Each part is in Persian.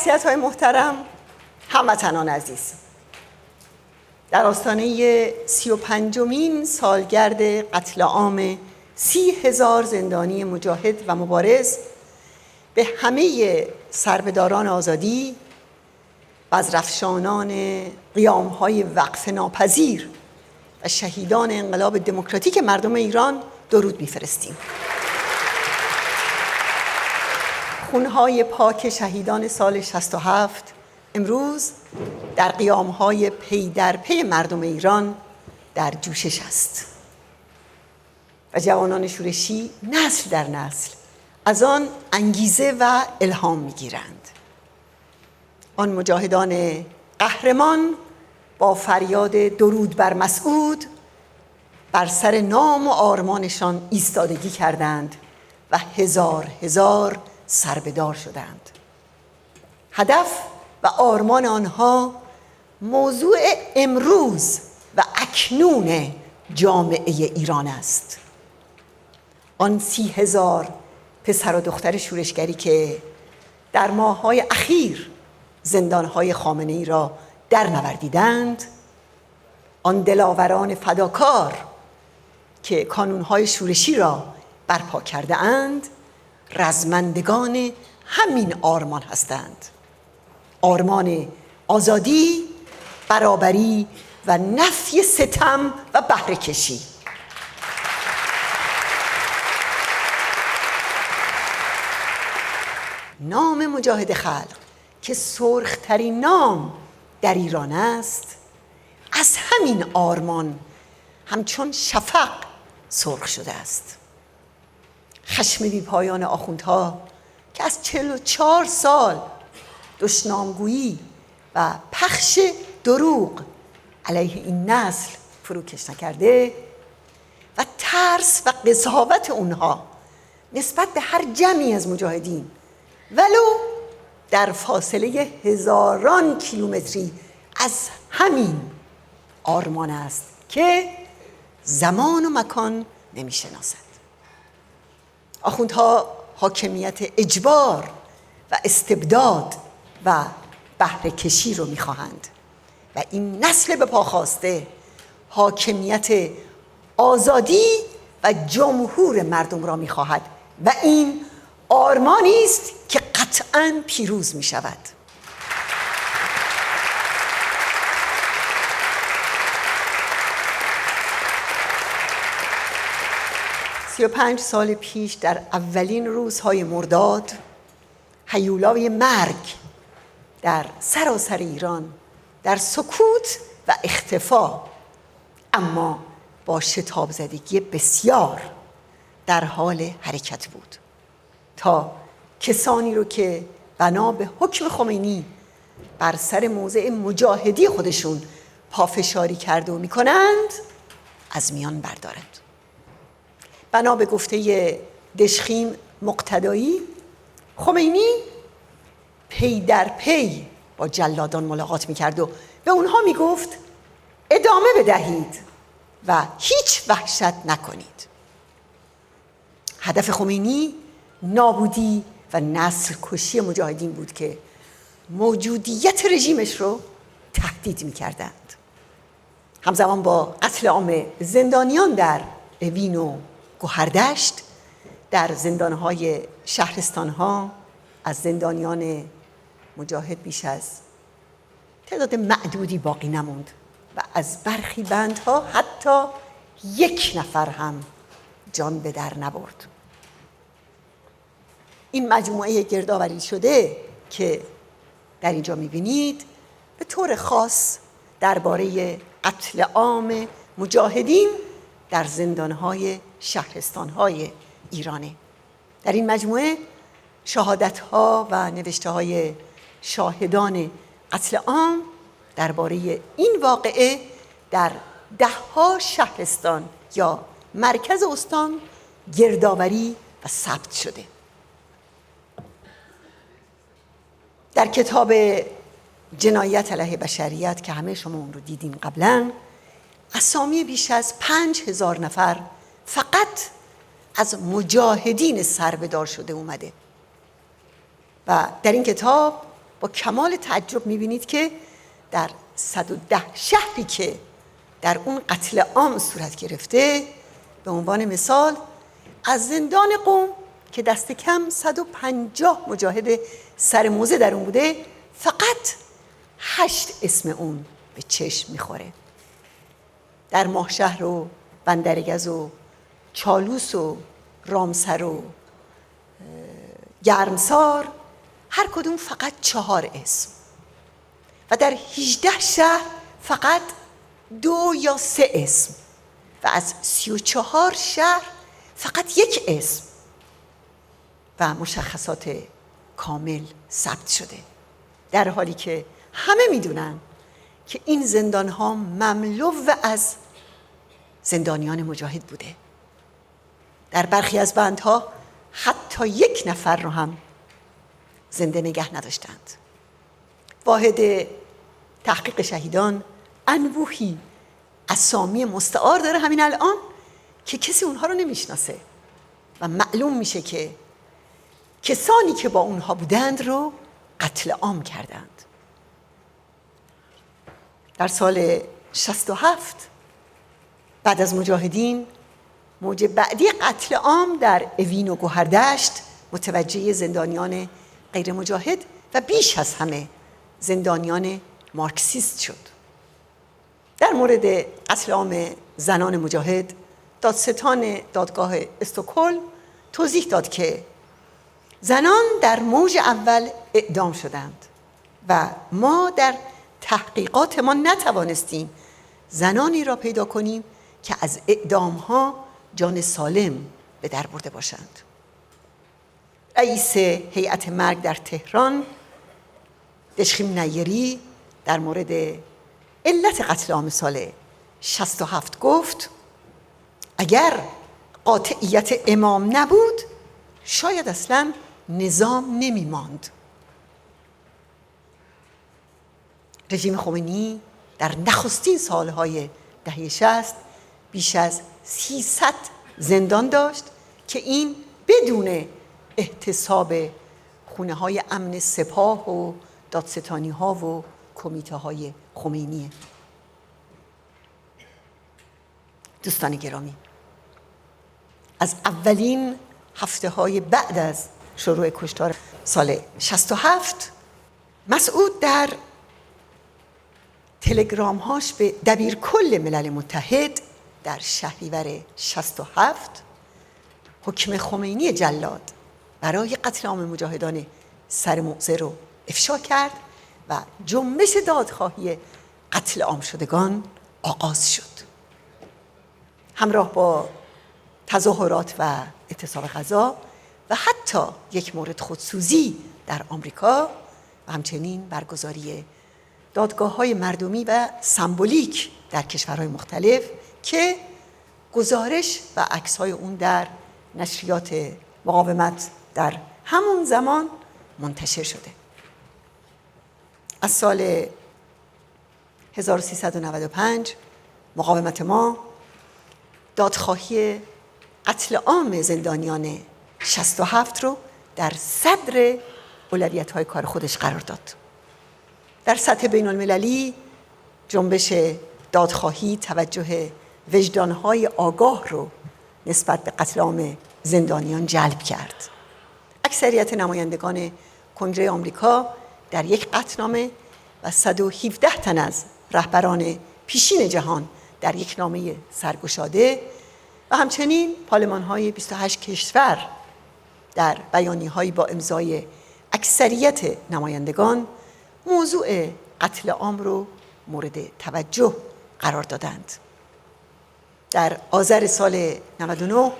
شخصیت‌های محترم، هموطنان عزیز، در آستانه 35مین سالگرد قتل عام 30,000 زندانی مجاهد و مبارز به همه سربداران آزادی و از رفشانان قیام‌های وقف ناپذیر و شهیدان انقلاب دموکراتیک مردم ایران درود می‌فرستیم. خونهای پاک شهیدان سال 67 امروز در قیام‌های پی در پی مردم ایران در جوشش است و جوانان شورشی نسل در نسل از آن انگیزه و الهام می‌گیرند. آن مجاهدان قهرمان با فریاد درود بر مسعود بر سر نام و آرمانشان ایستادگی کردند و هزار هزار سربدار شدند. هدف و آرمان آنها موضوع امروز و اکنون جامعه ایران است. آن 30,000 پسر و دختر شورشگری که در ماه‌های اخیر زندان‌های خامنه‌ای را در نوردیدند، آن دلاوران فداکار که کانون‌های شورشی را برپا کرده اند، رزمندگان همین آرمان هستند. آرمان آزادی، برابری و نفی ستم و بهره کشی. نام مجاهد خلق که سرخ‌ترین نام در ایران است، از همین آرمان همچون شفق سرخ شده است. خشم بی پایان آخوندها که از 44 سال دشنامگویی و پخش دروغ علیه این نسل فروکش نکرده و ترس و قضاوت اونها نسبت به هر جمعی از مجاهدین ولو در فاصله هزاران کیلومتری از همین آرمان است که زمان و مکان نمی‌شناسد. آخوندها حاکمیت اجبار و استبداد و بهره کشی رو می‌خواهند و این نسل به پا خواسته حاکمیت آزادی و جمهور مردم را می‌خواهد و این آرمانی است که قطعاً پیروز می‌شود. سی و 35 سال پیش در اولین روزهای مرداد، هیولای مرگ در سراسر ایران در سکوت و اختفا اما با شتاب زدگی بسیار در حال حرکت بود تا کسانی رو که بنا به حکم خمینی بر سر موضع مجاهدی خودشون پافشاری کرده و میکنند از میان بردارند. بنا به گفته دشخیم مقتدایی، خمینی پی در پی با جلادان ملاقات میکرد و به اونها میگفت ادامه بدهید و هیچ وحشت نکنید. هدف خمینی نابودی و نسل کشی مجاهدین بود که موجودیت رژیمش رو تهدید میکردند. همزمان با قتل عام زندانیان در اوین و گوهردشت، در زندانهای شهرستانها از زندانیان مجاهد بیش از تعداد معدودی باقی نموند و از برخی بندها حتی 1 نفر هم جان به در نبرد. این مجموعه گردآوری شده که در اینجا می‌بینید به طور خاص درباره قتل عام مجاهدین در زندانهای شهرستانهای ایرانه. در این مجموعه شهادت‌ها و نوشته‌های شاهدان قتل عام درباره این واقعه در 10 شهرستان یا مرکز استان گردآوری و ثبت شده. در کتاب جنایت علیه بشریت که همه شما اون رو دیدین قبلا، اسامی بیش از 5,000 نفر فقط از مجاهدین سربدار شده اومده و در این کتاب با کمال تعجب میبینید که در 110 شهری که در اون قتل عام صورت گرفته، به عنوان مثال از زندان قم که دست کم 150 مجاهد سرموزه در اون بوده، فقط 8 اسم اون به چشم میخوره. در ماهشهر و بندرگز و چالوس و رامسر و گرمسار هر کدوم فقط 4 اسم و در 18 شهر فقط 2 یا 3 اسم و از 34 شهر فقط 1 اسم و مشخصات کامل ثبت شده، در حالی که همه میدونن که این زندان‌ها مملو از زندانیان مجاهد بوده. در برخی از بندها حتی 1 نفر رو هم زنده نگه نداشتند. واحد تحقیق شهیدان انبوهی اسامی مستعار داره همین الان که کسی اونها رو نمیشناسه و معلوم میشه که کسانی که با اونها بودند رو قتل عام کردند. در سال 67 بعد از مجاهدین، موج بعدی قتل عام در اوین و گوهردشت متوجه زندانیان غیر مجاهد و بیش از همه زندانیان مارکسیست شد. در مورد قتل عام زنان مجاهد، دادستان دادگاه استکهلم توضیح داد که زنان در موج اول اعدام شدند و ما در تحقیقات ما نتوانستیم زنانی را پیدا کنیم که از اعدام‌ها جان سالم به در برده باشند. رئیس هیئت مرگ در تهران، دشخیم نیری، در مورد علت قتل عام سال 67 گفت اگر قاطعیت امام نبود شاید اصلا نظام نمی ماند. رژیم خمینی در نخستین سالهای دهه 60 بیش از 300 زندان داشت که این بدون احتساب خونه های امن سپاه و دادستانی ها و کمیته های خمینیه. دوستان گرامی، از اولین هفته های بعد از شروع کشتار سال 67 مسعود در تلگرام هاش به دبیرکل ملل متحد در شهریور 67 حکم خمینی جلاد برای قتل عام مجاهدان سرموزه رو افشا کرد و جنبش دادخواهی قتل عام شدگان آغاز شد. همراه با تظاهرات و اعتصاب غذا و حتی یک مورد خودسوزی در آمریکا و همچنین برگزاری دادگاه‌های مردمی و سمبولیک در کشورهای مختلف که گزارش و عکس‌های اون در نشریات مقاومت در همون زمان منتشر شده. از سال 1395 مقاومت ما دادخواهی قتل عام زندانیان 67 رو در صدر اولویت‌های کار خودش قرار داد. در سطح بین المللی جنبش دادخواهی توجه وجدان‌های آگاه رو نسبت به قتل عام زندانیان جلب کرد. اکثریت نمایندگان کنگره آمریکا در یک قطعنامه و 117 تن از رهبران پیشین جهان در یک نامه سرگشاده و همچنین پارلمان‌های 28 کشور در بیانیه‌هایی با امضای اکثریت نمایندگان موضوع قتل عام رو مورد توجه قرار دادند. در آذر سال 99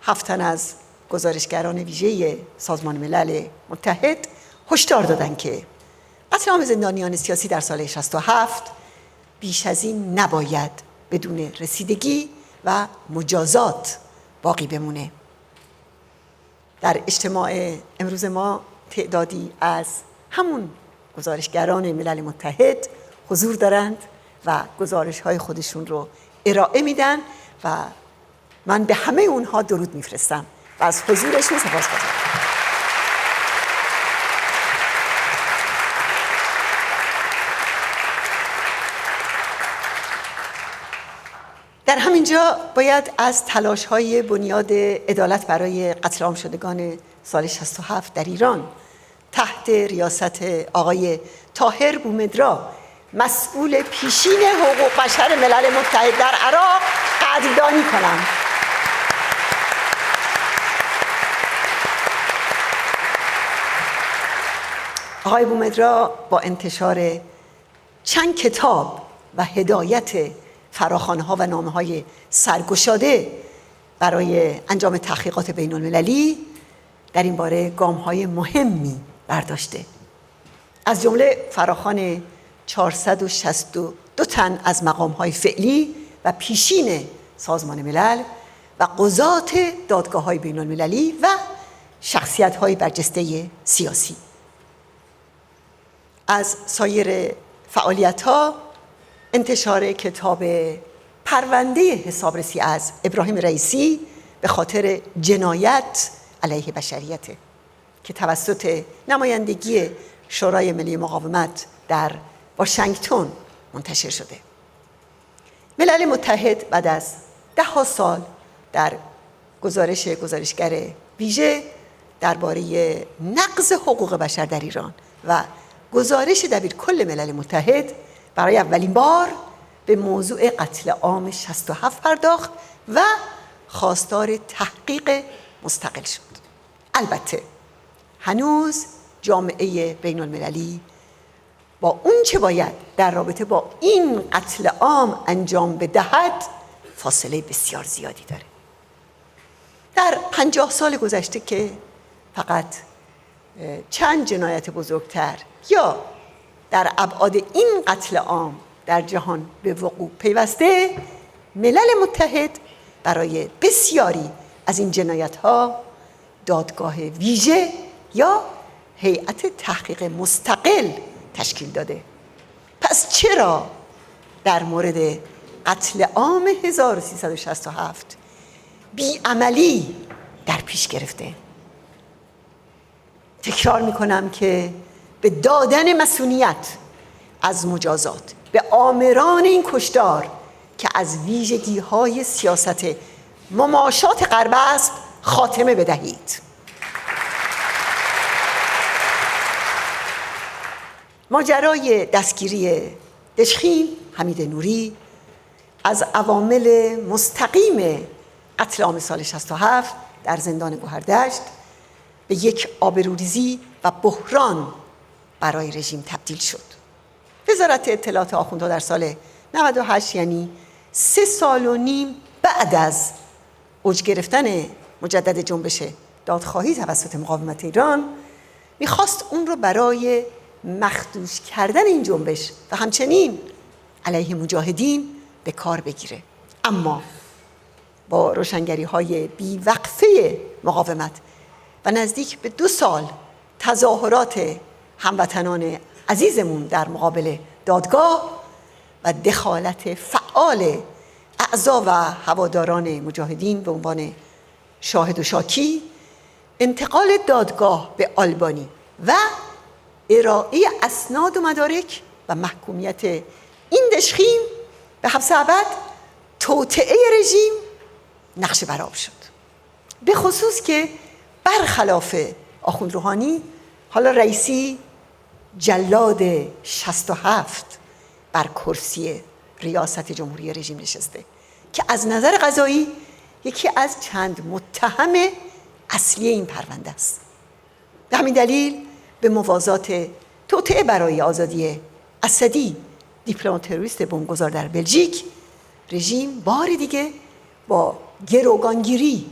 7 تن از گزارشگران ویژه سازمان ملل متحد هشدار دادند که قتل عام زندانیان سیاسی در سال 67 بیش از این نباید بدون رسیدگی و مجازات باقی بمونه. در اجتماع امروز ما تعدادی از همون گزارشگران ملل متحد حضور دارند و گزارش‌های خودشون رو ارائه میدن و من به همه اونها درود میفرستم و از حضورشون سپاسگزارم. در همینجا باید از تلاش‌های بنیاد عدالت برای قتل عام شدگان سال 67 در ایران تحت ریاست آقای طاهر بومدرا مسئول پیشین حقوق بشر ملل متحد در عراق قدردانی کنم. آقای بومدرا با انتشار چند کتاب و هدایت فراخوان‌ها و نامه‌های سرگشاده برای انجام تحقیقات بین المللی در این باره گام‌های مهمی برداشته. از جمله فراخوان 462 تن از مقام‌های فعلی و پیشین سازمان ملل و قضات دادگاه‌های بین المللی و شخصیت‌های برجسته سیاسی. از سایر فعالیت‌ها انتشار کتاب پرونده حسابرسی از ابراهیم رئیسی به خاطر جنایت علیه بشریت که توسط نمایندگی شورای ملی مقاومت در واشنگتن منتشر شده. ملل متحد بعد از 10 سال در گزارشگر ویژه درباره نقض حقوق بشر در ایران و گزارش دبیرکل ملل متحد برای اولین بار به موضوع قتل عام 67 پرداخت و خواستار تحقیق مستقل شد. البته هنوز جامعه بین المللی با اون چه باید در رابطه با این قتل عام انجام بدهد فاصله بسیار زیادی داره. در 50 سال گذشته که فقط چند جنایت بزرگتر یا در ابعاد این قتل عام در جهان به وقوع پیوسته، ملل متحد برای بسیاری از این جنایت‌ها دادگاه ویژه یا هیئت تحقیق مستقل تشکیل داده. پس چرا در مورد قتل عام 1367 بیعملی در پیش گرفته؟ تکرار میکنم که به دادن مسئولیت از مجازات به آمران این کشتار که از ویژگی‌های سیاست مماشات غرب است خاتمه بدهید. ماجرای دستگیری دشخیم حمید نوری از عوامل مستقیم قتل عام سال 67 در زندان گوهردشت به یک آبروریزی و بحران برای رژیم تبدیل شد. وزارت اطلاعات آخوندها در سال 98 یعنی 3.5 سال بعد از اوج گرفتن مجدد جنبش دادخواهی توسط مقاومت ایران میخواست اون رو برای مخدوش کردن این جنبش و همچنین علیه مجاهدین به کار بگیره. اما با روشنگری‌های بیوقفه مقاومت و نزدیک به 2 سال تظاهرات هموطنان عزیزمون در مقابل دادگاه و دخالت فعال اعضا و هواداران مجاهدین به عنوان شاهد و شاکی، انتقال دادگاه به آلبانی و ارائه اسناد و مدارک و محکومیت این دشخیم به حبس ابد، توطئه رژیم نقش برآب شد. به خصوص که برخلاف آخوند روحانی حالا رئیسی جلاد 67 بر کرسی ریاست جمهوری رژیم نشسته که از نظر قضایی یکی از چند متهم اصلی این پرونده است. به همین دلیل به موازات توطئه برای آزادی اسدی، دیپلمات تروریست بمبگذار در بلژیک، رژیم بار دیگه با گروگانگیری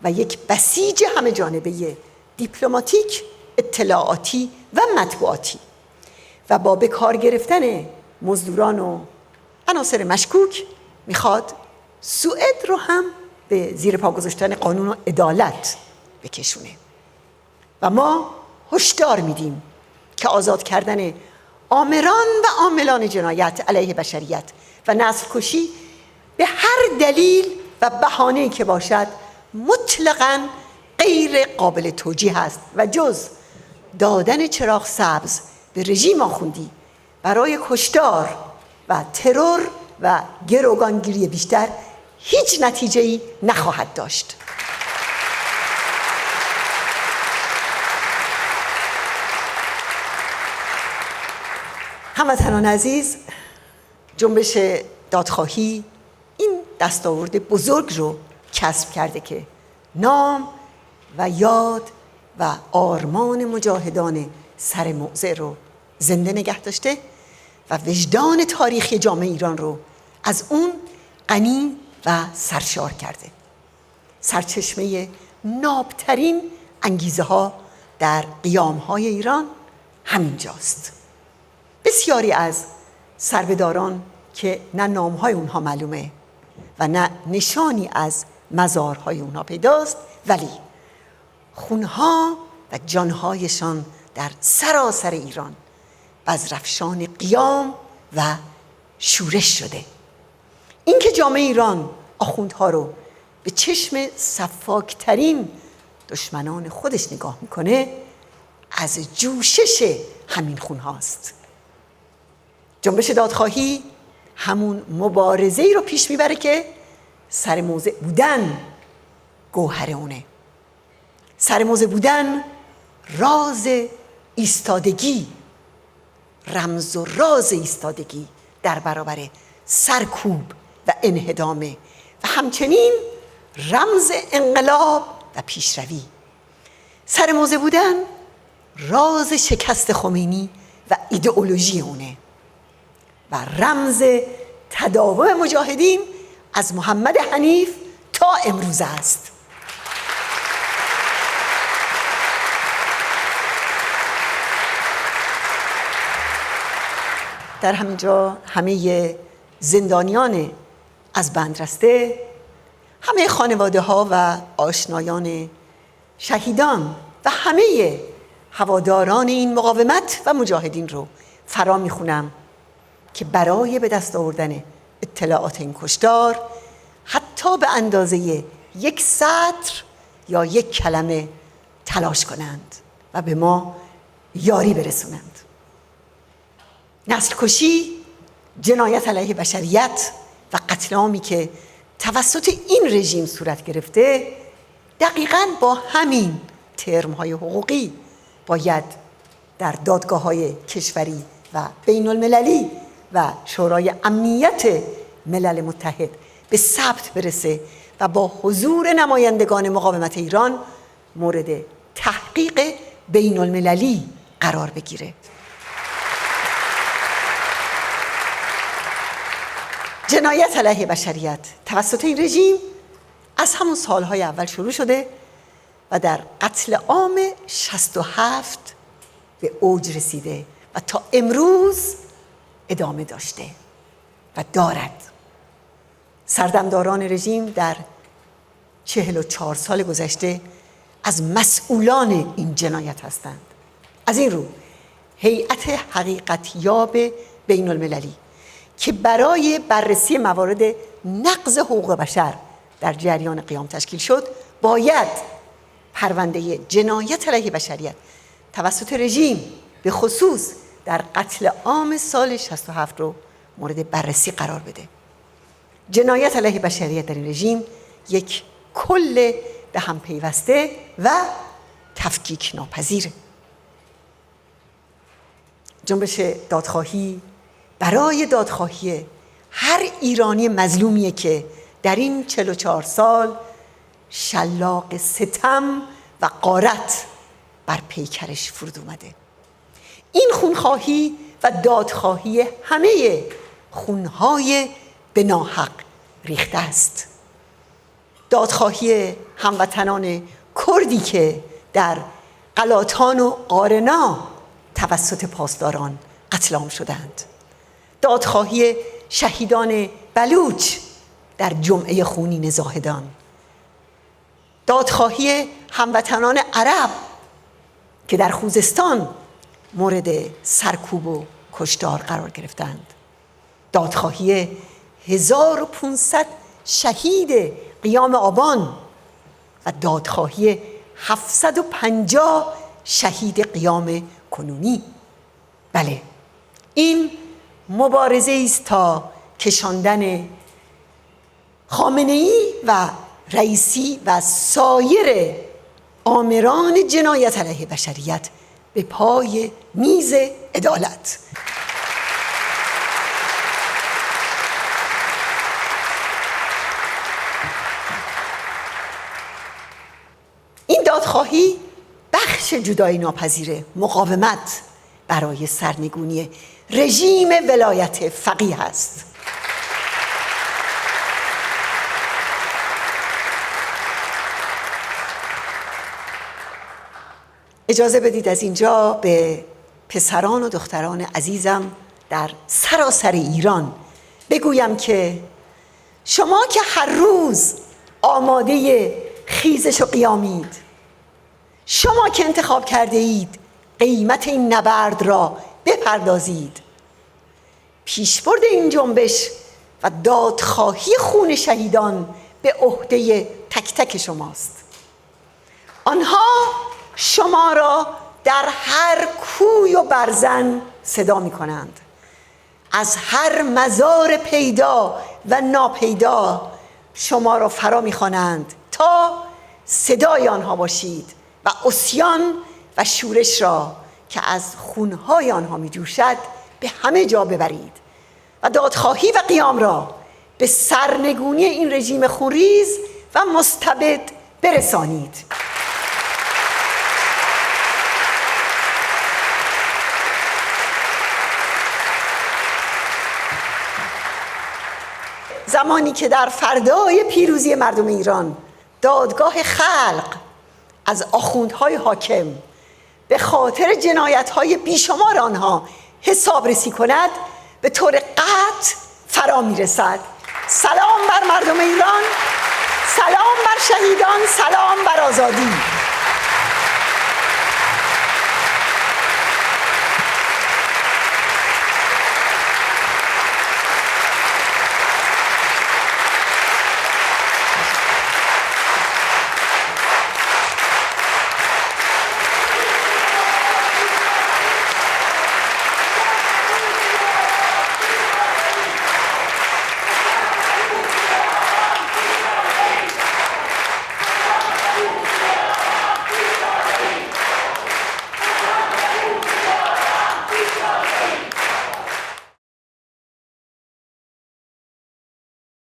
و یک بسیج همه جانبه دیپلماتیک، اطلاعاتی و مطبوعاتی و با به کار گرفتن مزدوران و عناصر مشکوک میخواد سوئد رو هم به زیر پا گذاشتن قانون و عدالت بکشونه. و ما هشدار میدیم که آزاد کردن آمران و عاملان جنایت علیه بشریت و نسل کشی به هر دلیل و بهانه‌ای که باشد مطلقاً غیر قابل توجیه است و جز دادن چراغ سبز به رژیم آخوندی برای کشتار و ترور و گروگانگیری بیشتر هیچ نتیجه‌ای نخواهد داشت. هموطنان عزیز، جنبش دادخواهی این دستاورد بزرگ رو کسب کرده که نام و یاد و آرمان مجاهدان سر موضع رو زنده نگه داشته و وجدان تاریخی جامعه ایران رو از اون غنی و سرشار کرده. سرچشمه نابترین انگیزه ها در قیام های ایران همینجاست. بسیاری از سربهداران که نه نامهای اونها معلومه و نه نشانی از مزارهای اونها پیداست، ولی خونها و جانهایشان در سراسر ایران بزرافشان قیام و شورش شده. اینکه جامعه ایران آخوندها رو به چشم سفاکترین دشمنان خودش نگاه میکنه از جوشش همین خونهاست. جنبش دادخواهی همون مبارزه‌ای رو پیش میبره که سر موضع بودن گوهر اونه. سر موضع بودن راز ایستادگی، رمز و راز ایستادگی در برابر سرکوب و انهدامه و همچنین رمز انقلاب و پیشروی. سر موضع بودن راز شکست خمینی و ایدئولوژی اونه و رمز تداوم مجاهدین از محمد حنیف تا امروز است. در همینجا همه زندانیان از بند رسته، همه خانواده ها و آشنایان شهیدان و همه هواداران این مقاومت و مجاهدین رو فرا میخونم که برای به دست آوردن اطلاعات این کشتار حتی به اندازه یک سطر یا یک کلمه تلاش کنند و به ما یاری برسونند. نسل کشی، جنایت علیه بشریت و قتل عامی که توسط این رژیم صورت گرفته دقیقاً با همین ترم‌های حقوقی باید در دادگاه‌های کشوری و بین المللی و شورای امنیت ملل متحد به ثبت برسه و با حضور نمایندگان مقاومت ایران مورد تحقیق بین المللی قرار بگیره. جنایت علیه بشریت توسط این رژیم از همون سالهای اول شروع شده و در قتل عام 67 به اوج رسیده و تا امروز ادامه داشته و دارد. سردمداران رژیم در 44 سال گذشته از مسئولان این جنایت هستند. از این رو هیئت حقیقتیاب بین المللی که برای بررسی موارد نقض حقوق بشر در جریان قیام تشکیل شد باید پرونده جنایت علیه بشریت توسط رژیم به خصوص در قتل عام سال 67 رو مورد بررسی قرار بده. جنایت علیه بشریت در این رژیم یک کل به هم پیوسته و تفکیک ناپذیره. جنبش دادخواهی برای دادخواهی هر ایرانی مظلومیه که در این 44 سال شلاق ستم و غارت بر پیکرش فرود اومده. این خونخواهی و دادخواهی همه خونهای به ناحق ریخته است. دادخواهی هموطنان کردی که در قلاتان و قارنا توسط پاسداران قتل عام شدند. دادخواهی شهیدان بلوچ در جمعه خونین زاهدان. دادخواهی هموطنان عرب که در خوزستان مورد سرکوب و کشتار قرار گرفتند. دادخواهی 1500 شهید قیام آبان و دادخواهی 750 شهید قیام کنونی. بله، این مبارزه است تا کشاندن خامنه‌ای و رئیسی و سایر آمران جنایت علیه بشریت به پای میز عدالت. این دادخواهی بخش جدایی ناپذیر مقاومت برای سرنگونی رژیم ولایت فقیه است. اجازه بدید از اینجا به پسران و دختران عزیزم در سراسر ایران بگویم که شما که هر روز آماده خیزش و قیامید، شما که انتخاب کرده اید قیمت این نبرد را بپردازید، پیشبرد این جنبش و دادخواهی خون شهیدان به عهده تک تک شماست. آنها شما را در هر کوی و برزن صدا می کنند، از هر مزار پیدا و ناپیدا شما را فرا می خوانند تا صدای آنها باشید و عصیان و شورش را که از خونهای آنها می جوشد به همه جا ببرید و دادخواهی و قیام را به سرنگونی این رژیم خونریز و مستبد برسانید. زمانی که در فردای پیروزی مردم ایران دادگاه خلق از آخوندهای حاکم به خاطر جنایت‌های بیشمار آنها حسابرسی کند، به طور قطع فرا می‌رسد. سلام بر مردم ایران، سلام بر شهیدان، سلام بر آزادی.